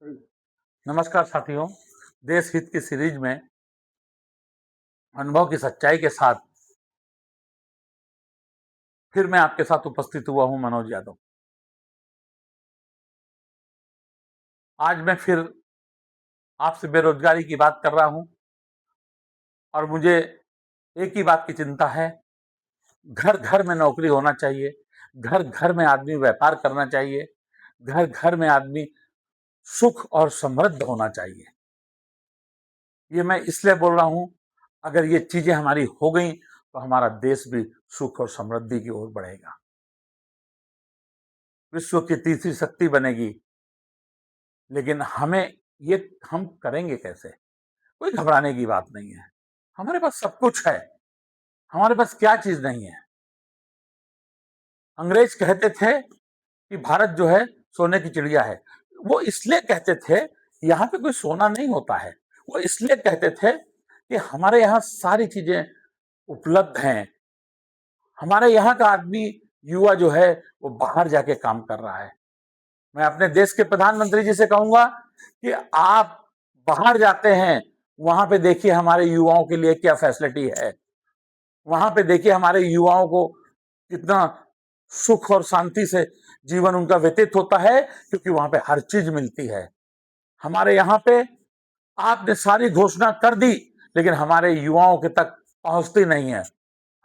नमस्कार साथियों, देश हित की सीरीज में अनुभव की सच्चाई के साथ फिर मैं आपके साथ उपस्थित हुआ हूं, मनोज यादव। आज मैं फिर आपसे बेरोजगारी की बात कर रहा हूं और मुझे एक ही बात की चिंता है। घर घर में नौकरी होना चाहिए, घर घर में आदमी व्यापार करना चाहिए, घर घर में आदमी सुख और समृद्ध होना चाहिए। ये मैं इसलिए बोल रहा हूं, अगर ये चीजें हमारी हो गई तो हमारा देश भी सुख और समृद्धि की ओर बढ़ेगा, विश्व की तीसरी शक्ति बनेगी। लेकिन हम करेंगे कैसे? कोई घबराने की बात नहीं है। हमारे पास सब कुछ है। हमारे पास क्या चीज नहीं है? अंग्रेज कहते थे कि भारत जो है सोने की चिड़िया है। वो इसलिए कहते थे, यहाँ पे कोई सोना नहीं होता है। वो इसलिए कहते थे कि हमारे यहाँ सारी चीजें उपलब्ध हैं। हमारे यहाँ का आदमी, युवा जो है, वो बाहर जाके काम कर रहा है। मैं अपने देश के प्रधानमंत्री जी से कहूंगा कि आप बाहर जाते हैं, वहां पे देखिए हमारे युवाओं के लिए क्या फैसिलिटी है। वहां पे देखिए हमारे युवाओं को कितना सुख और शांति से जीवन उनका व्यतीत होता है, क्योंकि वहां पे हर चीज मिलती है। हमारे यहाँ पे आपने सारी घोषणा कर दी, लेकिन हमारे युवाओं के तक पहुंचती नहीं है।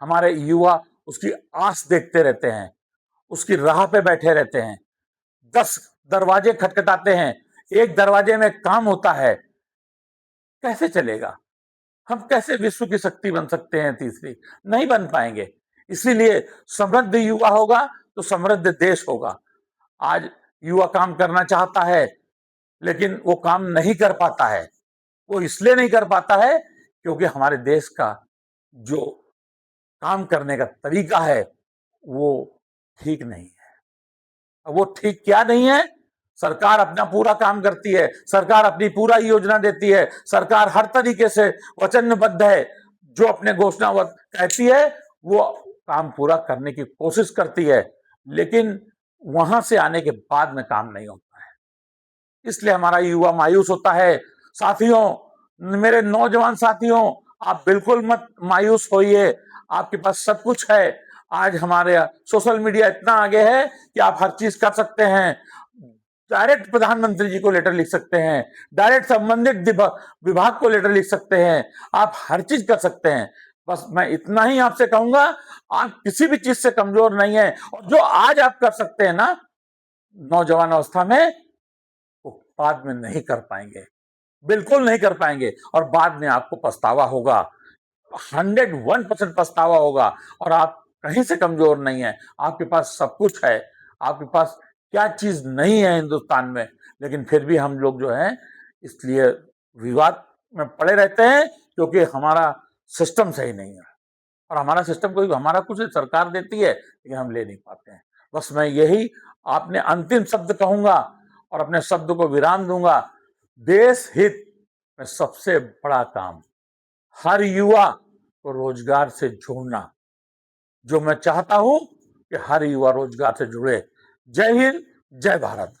हमारे युवा उसकी आस देखते रहते हैं, उसकी राह पे बैठे रहते हैं। 10 दरवाजे खटखटाते हैं, एक दरवाजे में काम होता है। कैसे चलेगा? हम कैसे विश्व की शक्ति बन सकते हैं तीसरी? नहीं बन पाएंगे। इसीलिए समृद्ध युवा होगा तो समृद्ध देश होगा। आज युवा काम करना चाहता है, लेकिन वो काम नहीं कर पाता है। वो इसलिए नहीं कर पाता है क्योंकि हमारे देश का जो काम करने का तरीका है वो ठीक नहीं है। वो ठीक क्या नहीं है? सरकार अपना पूरा काम करती है, सरकार अपनी पूरा योजना देती है, सरकार हर तरीके से वचनबद्ध है। जो अपने घोषणा कहती है वो काम पूरा करने की कोशिश करती है, लेकिन वहां से आने के बाद में काम नहीं होता है। इसलिए हमारा युवा मायूस होता है। साथियों, मेरे नौजवान साथियों, आप बिल्कुल मत मायूस होइए। आपके पास सब कुछ है। आज हमारे सोशल मीडिया इतना आगे है कि आप हर चीज कर सकते हैं। डायरेक्ट प्रधानमंत्री जी को लेटर लिख सकते हैं, डायरेक्ट संबंधित विभाग को लेटर लिख सकते हैं। आप हर चीज कर सकते हैं। बस मैं इतना ही आपसे कहूंगा, आप किसी भी चीज से कमजोर नहीं है। और जो आज आप कर सकते हैं ना, नौजवान अवस्था में, वो बाद में नहीं कर पाएंगे, बिल्कुल नहीं कर पाएंगे। और बाद में आपको पछतावा होगा, 101% पछतावा होगा। और आप कहीं से कमजोर नहीं है। आपके पास सब कुछ है। आपके पास क्या चीज नहीं है हिंदुस्तान में? लेकिन फिर भी हम लोग जो है, इसलिए विवाद में पड़े रहते हैं, क्योंकि हमारा सिस्टम सही नहीं है। और हमारा सिस्टम कोई, हमारा कुछ सरकार देती है, लेकिन हम ले नहीं पाते हैं। बस मैं यही आपने अंतिम शब्द कहूंगा और अपने शब्द को विराम दूंगा। देश हित में सबसे बड़ा काम हर युवा को रोजगार से जोड़ना। जो मैं चाहता हूं कि हर युवा रोजगार से जुड़े। जय हिंद, जय भारत।